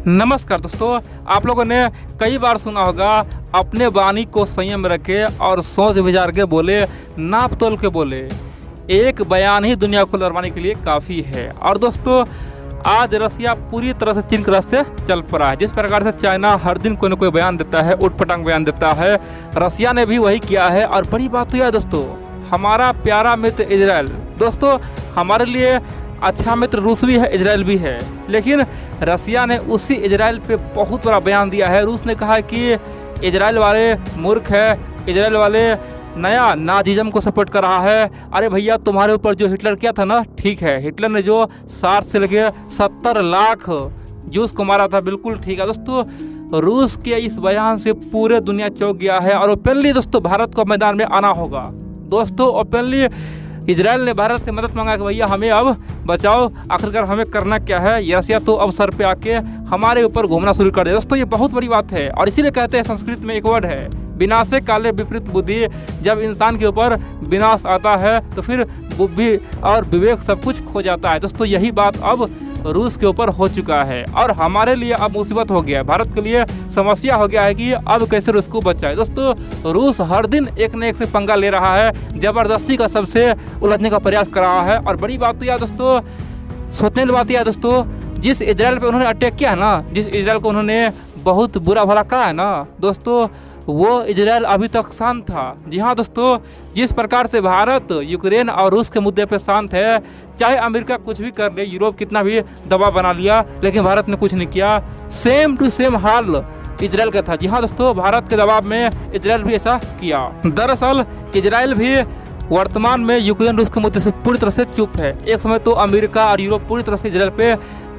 नमस्कार दोस्तों, आप लोगों ने कई बार सुना होगा अपने वाणी को संयम रखे और सोच विचार के बोले, नाप तोल के बोले। एक बयान ही दुनिया को लड़वाने के लिए काफ़ी है। और दोस्तों, आज रसिया पूरी तरह से चीन के रास्ते चल पड़ा है। जिस प्रकार से चाइना हर दिन कोई न कोई बयान देता है, उठपटांग बयान देता है, रसिया ने भी वही किया है। और बड़ी बात तो यह है दोस्तों, हमारा प्यारा मित्र इजराइल, दोस्तों हमारे लिए अच्छा मित्र रूस भी है, इजराइल भी है, लेकिन रसिया ने उसी इजराइल पे बहुत बड़ा बयान दिया है। रूस ने कहा कि इजराइल वाले मूर्ख है, इजराइल वाले नया नाजीज़म को सपोर्ट कर रहा है। अरे भैया, तुम्हारे ऊपर जो हिटलर किया था ना, ठीक है, हिटलर ने जो 60 से लेके 70 लाख जूस को मारा था, बिल्कुल ठीक है दोस्तों। रूस के इस बयान से पूरे दुनिया चौंक गया है और ओपनली दोस्तों भारत को मैदान में आना होगा। दोस्तों ओपनली इजराइल ने भारत से मदद मांगा कि भैया हमें अब बचाओ, आखिरकार हमें करना क्या है। रसिया तो अब सर पे आके हमारे ऊपर घूमना शुरू कर दे। दोस्तों ये बहुत बड़ी बात है और इसीलिए कहते हैं, संस्कृत में एक वर्ड है, विनाशे काले विपरीत बुद्धि। जब इंसान के ऊपर विनाश आता है तो फिर बुद्धि और विवेक सब कुछ खो जाता है। दोस्तों यही बात अब रूस के ऊपर हो चुका है और हमारे लिए अब मुसीबत हो गया है, भारत के लिए समस्या हो गया है कि अब कैसे रूस को बचाए। दोस्तों रूस हर दिन एक न एक से पंगा ले रहा है, ज़बरदस्ती का सबसे उलझने का प्रयास कर रहा है। और बड़ी बात तो यह दोस्तों, सोचने वाली बात यह दोस्तों, जिस इजराइल पे उन्होंने अटैक किया है ना, जिस इजराइल को उन्होंने बहुत बुरा भला कहा है ना दोस्तों, वो इजराइल अभी तक शांत था। जी हाँ दोस्तों, जिस प्रकार से भारत यूक्रेन और रूस के मुद्दे पे शांत है, चाहे अमेरिका कुछ भी कर ले, यूरोप कितना भी दबाव बना लिया, लेकिन भारत ने कुछ नहीं किया। सेम टू सेम हाल इजराइल का था। जी हाँ दोस्तों, भारत के दबाव में इजराइल भी ऐसा किया। दरअसल इजराइल भी वर्तमान में यूक्रेन रूस के मुद्दे से पूरी तरह से चुप है। एक समय तो अमेरिका और यूरोप पूरी तरह से इजराइल पे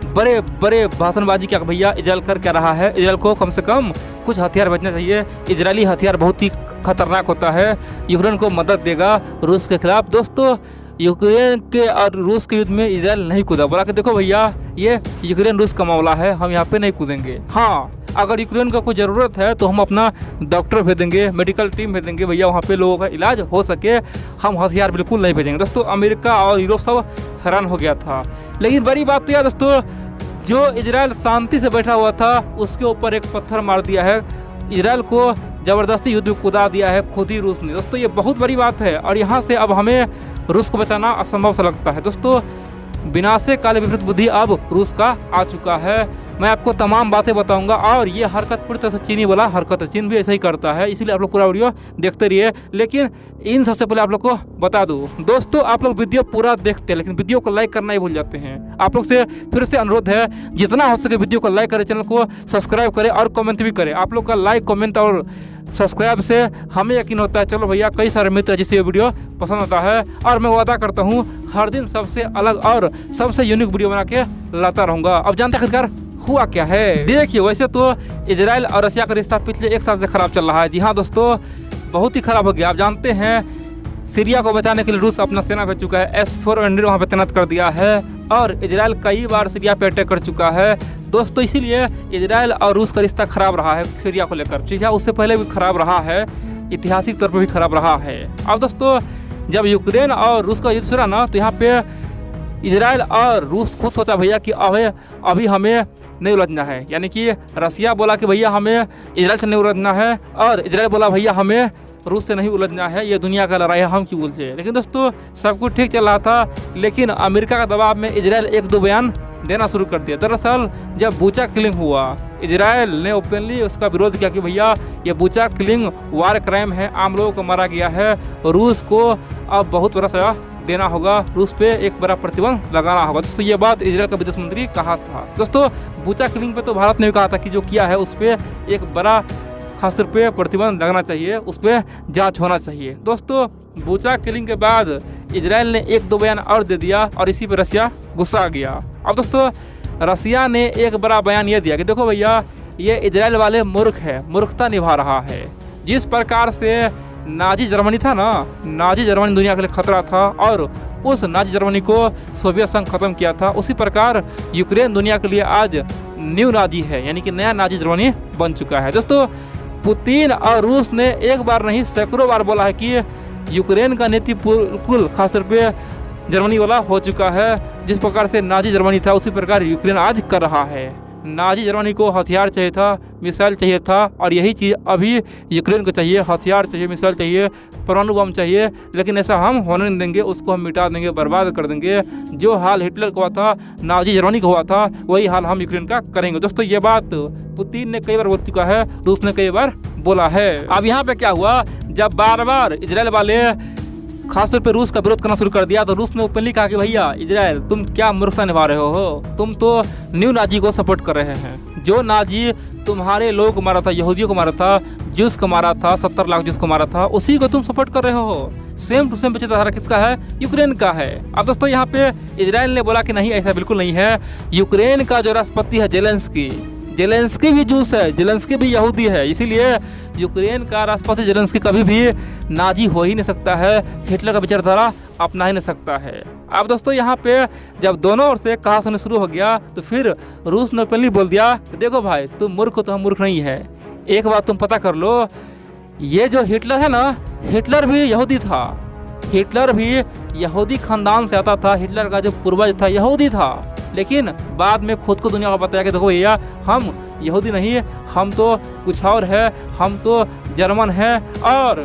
बड़े बड़े भाषणबाजी क्या भैया इजराइल कर क्या रहा है, इजराइल को कम से कम कुछ हथियार भेजना चाहिए, इजरायली हथियार बहुत ही खतरनाक होता है, यूक्रेन को मदद देगा रूस के खिलाफ। दोस्तों यूक्रेन के और रूस के युद्ध में इजराइल नहीं कूदा, बोला कि देखो भैया ये यूक्रेन रूस का मामला है, हम यहाँ पे नहीं कूदेंगे। हाँ, अगर यूक्रेन का कोई ज़रूरत है तो हम अपना डॉक्टर भेज देंगे, मेडिकल टीम भेज देंगे, भैया वहाँ पे लोगों का इलाज हो सके, हम हथियार बिल्कुल नहीं भेजेंगे। दोस्तों अमेरिका और यूरोप सब हैरान हो गया था। लेकिन बड़ी बात तो यह दोस्तों, जो इजराइल शांति से बैठा हुआ था उसके ऊपर एक पत्थर मार दिया है, इजराइल को ज़बरदस्ती युद्ध में कूदा दिया है खुद ही रूस ने। दोस्तों ये बहुत बड़ी बात है और यहाँ से अब हमें रूस को बचाना असंभव सा लगता है। दोस्तों विनाशे काले विपरीत बुद्धि अब रूस का आ चुका है। मैं आपको तमाम बातें बताऊंगा और ये हरकत पूरी तरह से चीनी वाला हरकत है, चीन भी ऐसा ही करता है, इसीलिए आप लोग पूरा वीडियो देखते रहिए। लेकिन इन सबसे पहले आप लोग को बता दूं दोस्तों, आप लोग वीडियो पूरा देखते हैं लेकिन वीडियो को लाइक करना ही भूल जाते हैं। आप लोग से फिर से अनुरोध है, जितना हो सके वीडियो को लाइक करें, चैनल को सब्सक्राइब करें और कमेंट भी करें। आप लोग का लाइक कमेंट और सब्सक्राइब से हमें यकीन होता है, चलो भैया कई सारे मित्र जिससे ये वीडियो पसंद आता है और मैं वादा करता हूँ हर दिन सबसे अलग और सबसे यूनिक वीडियो बना के लाता रहूँगा। अब जानते आखिरकार हुआ क्या है। देखिए, वैसे तो इजराइल और रसिया का रिश्ता पिछले एक साल से खराब चल रहा है। जी हाँ दोस्तों, बहुत ही खराब हो गया। आप जानते हैं सीरिया को बचाने के लिए रूस अपना सेना भेज चुका है, S-400 वहाँ पे तैनात कर दिया है और इजराइल कई बार सीरिया पे अटैक कर चुका है। दोस्तों इसीलिए इजराइल और रूस का रिश्ता खराब रहा है सीरिया को लेकर। ठीक है, उससे पहले भी खराब रहा है, ऐतिहासिक तौर पर भी खराब रहा है। अब दोस्तों जब यूक्रेन और रूस का युद्ध शुरू ना, तो यहाँ पे इजराइल और रूस खुद सोचा भैया कि अभी हमें नहीं उलझना है, यानी कि रसिया बोला कि भैया हमें इजराइल से नहीं उलझना है और इजराइल बोला भैया हमें रूस से नहीं उलझना है, ये दुनिया का लड़ाई है, हम क्यों उलझे। लेकिन दोस्तों सब कुछ ठीक चल रहा था, लेकिन अमेरिका का दबाव में इजराइल एक दो बयान देना शुरू कर दिया। दरअसल जब बुचा किलिंग हुआ, इजराइल ने ओपनली उसका विरोध किया कि भैया ये बुचा किलिंग वार क्राइम है, आम लोगों को मारा गया है, रूस को अब बहुत बड़ा सजा देना होगा, रूस पे एक बड़ा प्रतिबंध लगाना होगा। दोस्तों ये बात इजराइल का विदेश मंत्री कहा था। दोस्तों बुचा किलिंग पे तो भारत ने भी कहा था कि जो किया है उस पर एक बड़ा खासतौर पे प्रतिबंध लगना चाहिए, उस पर जांच होना चाहिए। दोस्तों बुचा किलिंग के बाद इजराइल ने एक दो बयान और दे दिया और इसी पे रसिया गुस्सा आ गया। अब दोस्तों रसिया ने एक बड़ा बयान ये दिया कि देखो भैया ये इजराइल वाले मूर्ख है, मूर्खता निभा रहा है। जिस प्रकार से नाजी जर्मनी था ना, नाजी जर्मनी दुनिया के लिए खतरा था और उस नाजी जर्मनी को सोवियत संघ खत्म किया था, उसी प्रकार यूक्रेन दुनिया के लिए आज न्यू नाजी है, यानी कि नया नाजी जर्मनी बन चुका है। दोस्तों पुतिन और रूस ने एक बार नहीं सैकड़ों बार बोला है कि यूक्रेन का नीति बिल्कुल खासतौर पे जर्मनी वाला हो चुका है। जिस प्रकार से नाजी जर्मनी था उसी प्रकार यूक्रेन आज कर रहा है। नाजी जर्मनी को हथियार चाहिए था, मिसाइल चाहिए था, और यही चीज़ अभी यूक्रेन को चाहिए। हथियार चाहिए, मिसाइल चाहिए, परमाणु बम चाहिए, लेकिन ऐसा हम होने नहीं देंगे। उसको हम मिटा देंगे, बर्बाद कर देंगे। जो हाल हिटलर को हुआ था, नाजी जर्मनी को हुआ था, वही हाल हम यूक्रेन का करेंगे। दोस्तों ये बात पुतिन ने कई बार बोल चुका है, रूस ने कई बार बोला है। अब यहाँ पे क्या हुआ, जब बार बार इजराइल वाले खासतौर पे रूस का विरोध करना शुरू कर दिया, तो रूस ने ओपनली कहा कि भैया इजराइल तुम क्या मूर्खता निभा रहे हो, तुम तो न्यू नाजी को सपोर्ट कर रहे हैं। जो नाजी तुम्हारे लोगों को मारा था, यहूदियों को मारा था, ज्यूस को मारा था, 70 लाख ज्यूस को मारा था, उसी को तुम सपोर्ट कर रहे हो। सेम टू सेम विचारधारा किसका है? यूक्रेन का है। अब दोस्तों यहाँ पे इजराइल ने बोला कि नहीं, ऐसा बिल्कुल नहीं है। यूक्रेन का जो राष्ट्रपति है जेलेंस्की भी जूस है, जेलेंस्की भी यहूदी है, इसीलिए यूक्रेन का राष्ट्रपति जेलेंस्की कभी भी नाजी हो ही नहीं सकता है, हिटलर का विचारधारा अपना ही नहीं सकता है। अब दोस्तों यहाँ पे जब दोनों ओर से कहा सुनने शुरू हो गया, तो फिर रूस ने ओपनली बोल दिया कि देखो भाई, तुम मूर्ख हो तो हम मूर्ख नहीं है। एक बात तुम पता कर लो, ये जो हिटलर है ना, हिटलर भी यहूदी था, हिटलर भी यहूदी खानदान से आता था, हिटलर का जो पूर्वज था यहूदी था, लेकिन बाद में खुद को दुनिया को बताया कि देखो भैया, हम यहूदी नहीं, हम तो कुछ और है, हम तो जर्मन है। और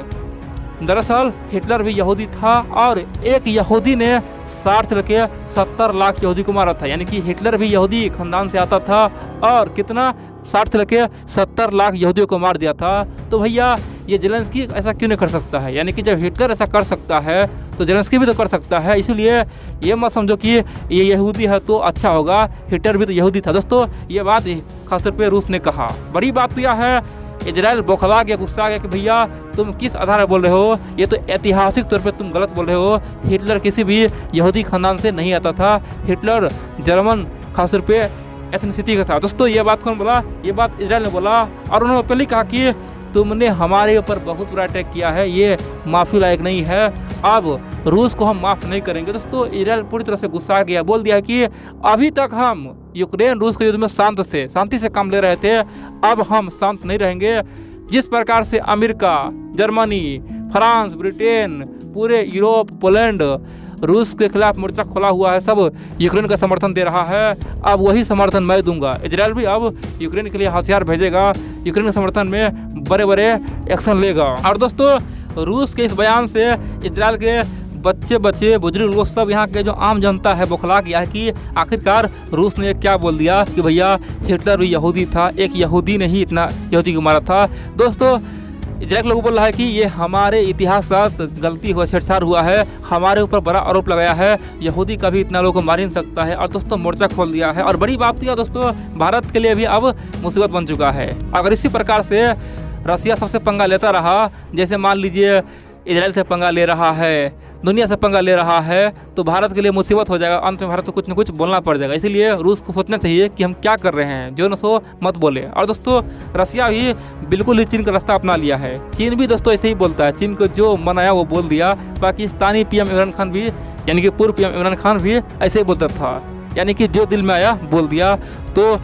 दरअसल हिटलर भी यहूदी था, और एक यहूदी ने 60 से लेकर 70 लाख यहूदी को मारा था। यानी कि हिटलर भी यहूदी खानदान से आता था, और कितना 60 से लेकर 70 लाख यहूदियों को मार दिया था। तो भैया ये जेलेंस्की ऐसा क्यों नहीं कर सकता है? यानी कि जब हिटलर ऐसा कर सकता है, तो जेलेंस्की भी तो कर सकता है। इसलिए ये मत समझो कि ये यहूदी है तो अच्छा होगा, हिटलर भी तो यहूदी था। दोस्तों ये बात खासतौर पे रूस ने कहा। बड़ी बात तो यह है, इजराइल बौखला गया, गुस्सा आ गया कि भैया तुम किस आधार पर बोल रहे हो, ये तो ऐतिहासिक तौर पे तुम गलत बोल रहे हो। हिटलर किसी भी यहूदी खानदान से नहीं आता था, हिटलर जर्मन खासतौर पे एथनिसिटी का था। दोस्तों ये बात कौन बोला? ये बात इजराइल ने बोला, और उन्होंने पहले कहा कि तुमने हमारे ऊपर बहुत बुरा अटैक किया है, ये माफ़ी लायक नहीं है, अब रूस को हम माफ़ नहीं करेंगे। दोस्तों इजराइल पूरी तरह से गुस्सा गया, बोल दिया कि अभी तक हम यूक्रेन रूस के युद्ध में शांति से काम ले रहे थे, अब हम शांत नहीं रहेंगे। जिस प्रकार से अमेरिका, जर्मनी, फ्रांस, ब्रिटेन, पूरे यूरोप, पोलैंड रूस के खिलाफ मोर्चा खोला हुआ है, सब यूक्रेन का समर्थन दे रहा है, अब वही समर्थन मैं दूंगा। इजराइल भी अब यूक्रेन के लिए हथियार भेजेगा, यूक्रेन के समर्थन में बड़े बड़े एक्शन लेगा। और दोस्तों रूस के इस बयान से इजराइल के बच्चे बुजुर्ग लोग, सब यहाँ के जो आम जनता है बौखला गया है कि आखिरकार रूस ने क्या बोल दिया कि भैया हिटलर भी यहूदी था, एक यहूदी ने ही इतना यहूदी को मारा था। दोस्तों इजराइल लोग बोल रहा है कि ये हमारे इतिहास साथ गलती हुआ, छेड़छाड़ हुआ है, हमारे ऊपर बड़ा आरोप लगाया है, यहूदी कभी इतना लोगों को मार नहीं सकता है। और दोस्तों मोर्चा खोल दिया है। और बड़ी बात यह दोस्तों, भारत के लिए भी अब मुसीबत बन चुका है। अगर इसी प्रकार से रसिया सबसे पंगा लेता रहा, जैसे मान लीजिए इजराइल से पंगा ले रहा है, दुनिया से पंगा ले रहा है, तो भारत के लिए मुसीबत हो जाएगा। अंत में भारत को कुछ न कुछ बोलना पड़ जाएगा। इसीलिए रूस को सोचना चाहिए कि हम क्या कर रहे हैं, जो न सो मत बोले। और दोस्तों रसिया भी बिल्कुल ही चीन का रास्ता अपना लिया है। चीन भी दोस्तों ऐसे ही बोलता है, चीन को जो मन आया वो बोल दिया। पाकिस्तानी पीएम इमरान खान भी, यानी कि पूर्व पीएम इमरान खान भी ऐसे ही बोलता था, यानी कि जो दिल में आया बोल दिया। तो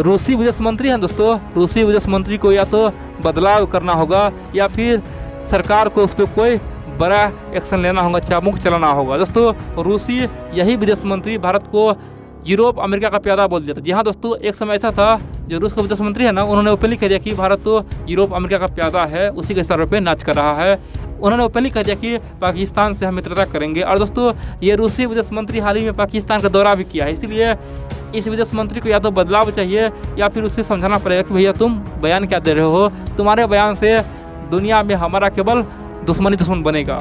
रूसी विदेश मंत्री हैं दोस्तों, रूसी विदेश मंत्री को या तो बदलाव करना होगा, या फिर सरकार को उस पर कोई बड़ा एक्शन लेना होगा, चाबुक चलाना होगा। दोस्तों रूसी यही विदेश मंत्री भारत को यूरोप अमेरिका का प्यादा बोल दिया था। जी हाँ दोस्तों, एक समय ऐसा था जो रूस का विदेश मंत्री है ना, उन्होंने ओपनली कह दिया कि भारत तो यूरोप अमेरिका का प्यादा है, उसी के स्तर पे नाच कर रहा है। उन्होंने ओपनली कह दिया कि पाकिस्तान से हम मित्रता करेंगे। और दोस्तों ये रूसी विदेश मंत्री हाल ही में पाकिस्तान का दौरा भी किया है। इसलिए इस विदेश मंत्री को या तो बदलाव चाहिए, या फिर उससे समझाना पड़ेगा कि भैया तुम बयान क्या दे रहे हो, तुम्हारे बयान से दुनिया में हमारा केवल दुश्मन बनेगा।